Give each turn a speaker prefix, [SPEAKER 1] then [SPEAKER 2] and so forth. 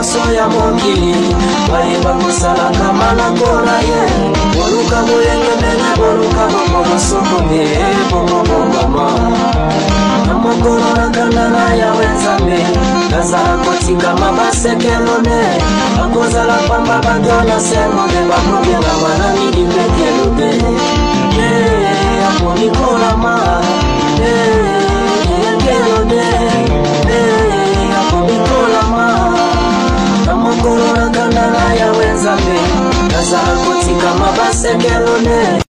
[SPEAKER 1] Soya mongi, waimba musala kama na kora ye. Boluka moyenge mene, boluka momo sokome, momo mama. Namokoro nakanda na ya wenzame, nazara kotika mabase kelone. Akozala pamba badona semone, bakobe na wanani di mekelube. Aponi kora ma,